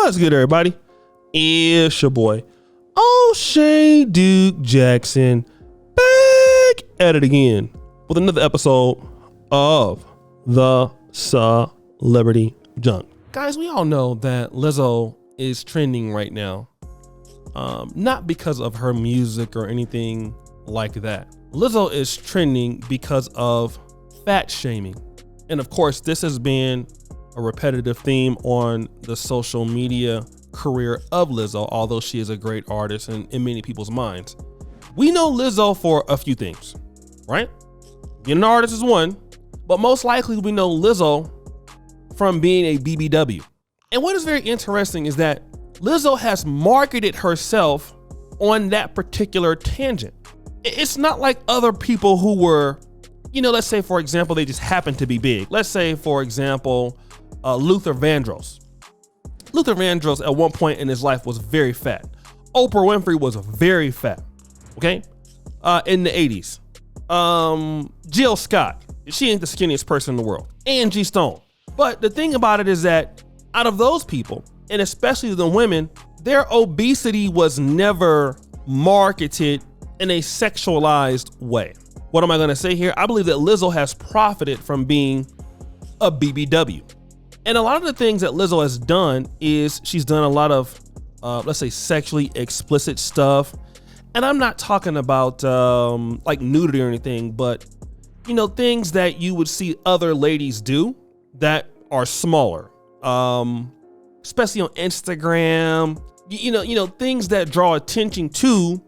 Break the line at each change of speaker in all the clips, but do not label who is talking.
What's good, everybody? It's your boy, O'Shea Duke Jackson, back at it again with another episode of the Celebrity Junk. Guys, we all know that Lizzo is trending right now. Not because of her music or anything like that. Lizzo is trending because of fat shaming. And of course, this has been a repetitive theme on the social media career of Lizzo, although she is a great artist and in many people's minds. We know Lizzo for a few things, right? Being an artist is one, but most likely we know Lizzo from being a BBW. And what is very interesting is that Lizzo has marketed herself on that particular tangent. It's not like other people who were, let's say, for example, they just happened to be big. Let's say, for example, Luther Vandross. Luther Vandross at one point in his life was very fat. Oprah Winfrey was very fat, okay? In the 80s. Jill Scott, she ain't the skinniest person in the world. Angie Stone. But the thing about it is that out of those people, and especially the women, their obesity was never marketed in a sexualized way. What am I gonna say here? I believe that Lizzo has profited from being a BBW. And a lot of the things that Lizzo has done is she's done a lot of, let's say, sexually explicit stuff. And I'm not talking about like nudity or anything, but, things that you would see other ladies do that are smaller, especially on Instagram, things that draw attention to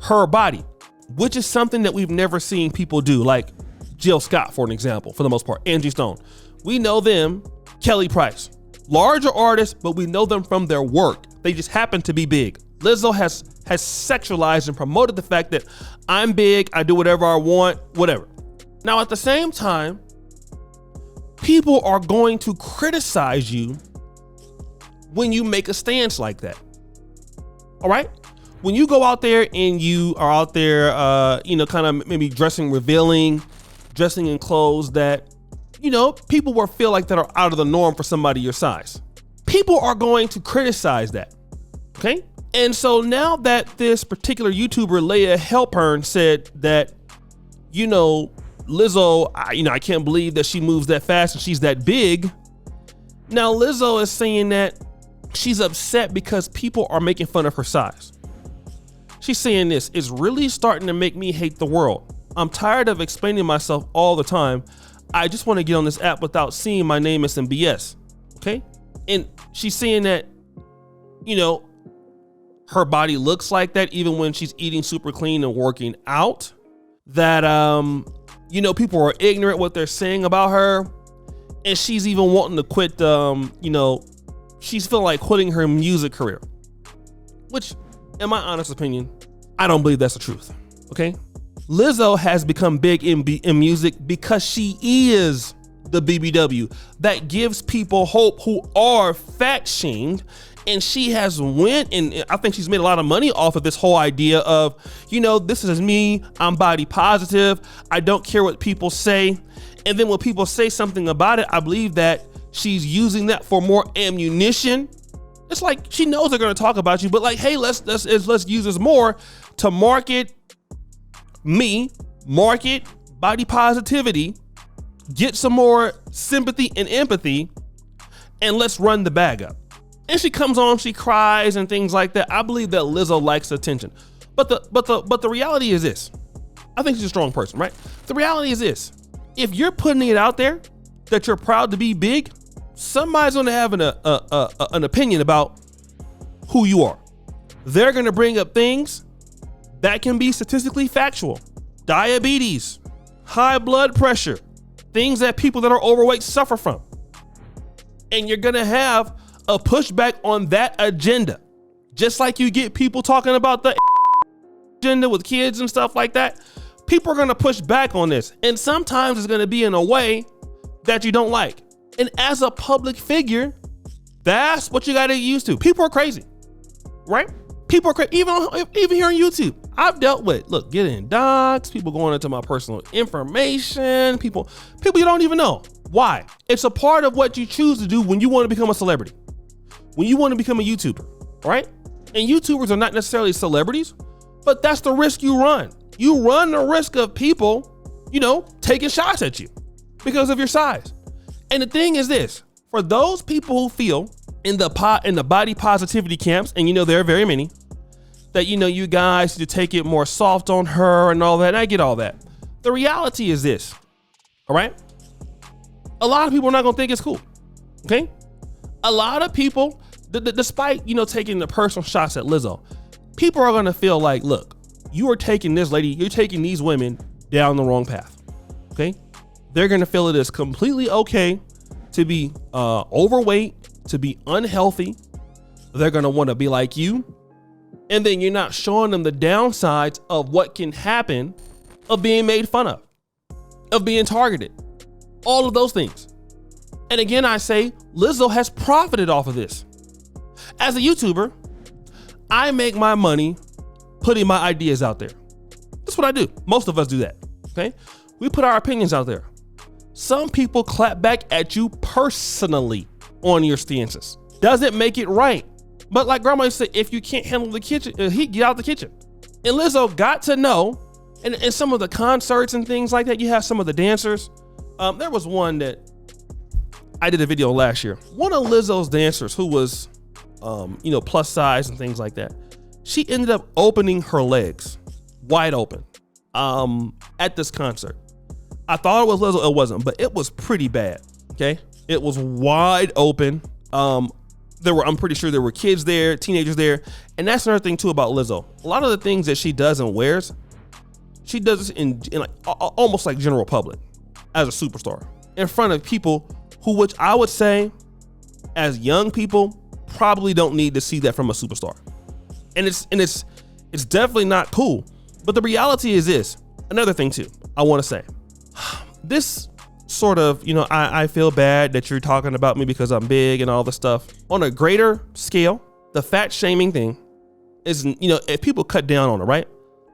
her body, which is something that we've never seen people do, like Jill Scott, for an example, for the most part, Angie Stone. We know them. Kelly Price, larger artists, but we know them from their work. They just happen to be big. Lizzo has sexualized and promoted the fact that I'm big, I do whatever I want, whatever. Now, at the same time, people are going to criticize you when you make a stance like that. All right? When you go out there and you are out there, kind of maybe revealing, dressing in clothes that, people will feel like that are out of the norm for somebody your size. People are going to criticize that, okay? And so now that this particular YouTuber, Layah Heilpern, said that, Lizzo, I can't believe that she moves that fast and she's that big. Now Lizzo is saying that she's upset because people are making fun of her size. She's saying this, it's really starting to make me hate the world. I'm tired of explaining myself all the time. I just want to get on this app without seeing my name and some BS, okay? And she's saying that, her body looks like that even when she's eating super clean and working out. That, people are ignorant what they're saying about her. And she's even wanting to quit, she's feeling like quitting her music career. Which, in my honest opinion, I don't believe that's the truth, okay? Lizzo has become big in music because she is the BBW that gives people hope who are fat shamed. And she has went, and I think she's made a lot of money off of this whole idea of, this is me, I'm body positive, I don't care what people say. And then when people say something about it, I believe that she's using that for more ammunition. It's like she knows they're gonna talk about you, but like, hey, let's use this more to market me, market body positivity, get some more sympathy and empathy, and let's run the bag up. And she comes on, she cries and things like that. I believe that Lizzo likes attention. But the reality is this. I think she's a strong person, right? The reality is this. If you're putting it out there that you're proud to be big, somebody's gonna have an opinion about who you are. They're gonna bring up things that can be statistically factual. Diabetes, high blood pressure, things that people that are overweight suffer from. And you're gonna have a pushback on that agenda. Just like you get people talking about the agenda with kids and stuff like that. People are gonna push back on this. And sometimes it's gonna be in a way that you don't like. And as a public figure, that's what you gotta get used to. People are crazy, right? People are crazy, even here on YouTube. I've dealt with, getting doxxed, people going into my personal information, people you don't even know. Why? It's a part of what you choose to do when you want to become a celebrity. when you want to become a YouTuber, right? And YouTubers are not necessarily celebrities, but that's the risk you run. You run the risk of people, taking shots at you because of your size. And the thing is this, for those people who feel in the body positivity camps, and there are very many, that you guys need to take it more soft on her and all that, and I get all that. The reality is this, all right? A lot of people are not gonna think it's cool, okay? A lot of people, despite taking the personal shots at Lizzo, people are gonna feel like, look, you are taking this lady, you're taking these women down the wrong path, okay? They're gonna feel it is completely okay to be overweight, to be unhealthy. They're gonna wanna be like you. And then you're not showing them the downsides of what can happen of being made fun of being targeted, all of those things. And again, I say Lizzo has profited off of this. As a YouTuber, I make my money putting my ideas out there. That's what I do. Most of us do that, okay? We put our opinions out there. Some people clap back at you personally on your stances. Doesn't make it right. But like grandma used to say, if you can't handle the kitchen, heat, get out the kitchen. And Lizzo got to know, and in some of the concerts and things like that, you have some of the dancers. There was one that I did a video last year. One of Lizzo's dancers who was, plus size and things like that. She ended up opening her legs wide open at this concert. I thought it was Lizzo, it wasn't, but it was pretty bad, okay? It was wide open. I'm pretty sure there were kids there, teenagers there. And that's another thing too about Lizzo. A lot of the things that she does and wears, she does this in like almost like general public as a superstar in front of people which I would say as young people probably don't need to see that from a superstar. And it's definitely not cool. But the reality is this, another thing too, I want to say, this sort of, I feel bad that you're talking about me because I'm big and all this stuff. On a greater scale, the fat shaming thing is, if people cut down on it, right?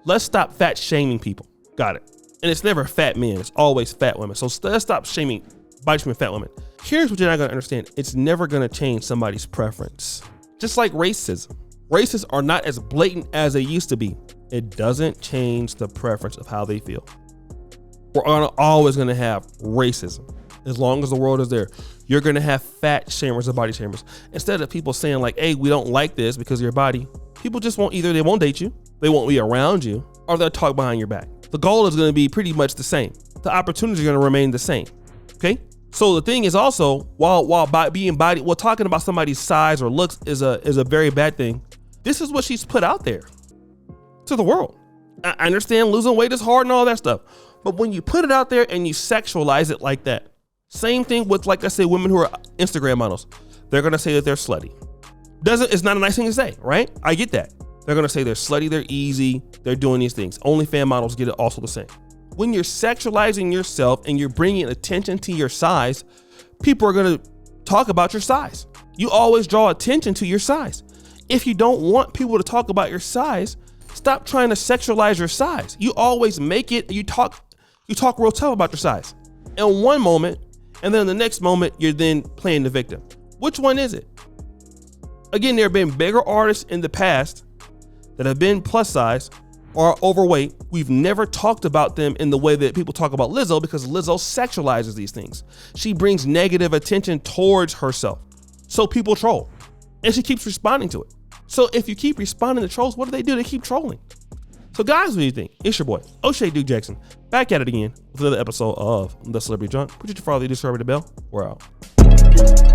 Let's stop fat shaming people. Got it. And it's never fat men. It's always fat women. So let's stop body shaming fat women. Here's what you're not going to understand. It's never going to change somebody's preference. Just like racism. Racists are not as blatant as they used to be. It doesn't change the preference of how they feel. We're always going to have racism as long as the world is there. You're going to have fat shamers and body shamers. Instead of people saying like, hey, we don't like this because of your body, people just won't, either they won't date you, they won't be around you, or they'll talk behind your back. The goal is going to be pretty much the same. The opportunities are going to remain the same. Okay. So the thing is also, while talking about somebody's size or looks is a very bad thing, this is what she's put out there to the world. I understand losing weight is hard and all that stuff. But when you put it out there and you sexualize it like that, same thing with, like I say, women who are Instagram models. They're going to say that they're slutty. It's not a nice thing to say, right? I get that. They're going to say they're slutty, they're easy, they're doing these things. OnlyFans models get it also the same. When you're sexualizing yourself and you're bringing attention to your size, people are going to talk about your size. You always draw attention to your size. If you don't want people to talk about your size, stop trying to sexualize your size. You always make it, you talk real tough about your size in one moment, and then in the next moment, you're then playing the victim. Which one is it? Again, there have been bigger artists in the past that have been plus size or overweight. We've never talked about them in the way that people talk about Lizzo because Lizzo sexualizes these things. She brings negative attention towards herself. So people troll, and she keeps responding to it. So if you keep responding to trolls, what do? They keep trolling. So guys, what do you think? It's your boy, O'Shea Duke Jackson, back at it again with another episode of The Celebrity Junk. Appreciate you for all the subscribe to the bell. We're out.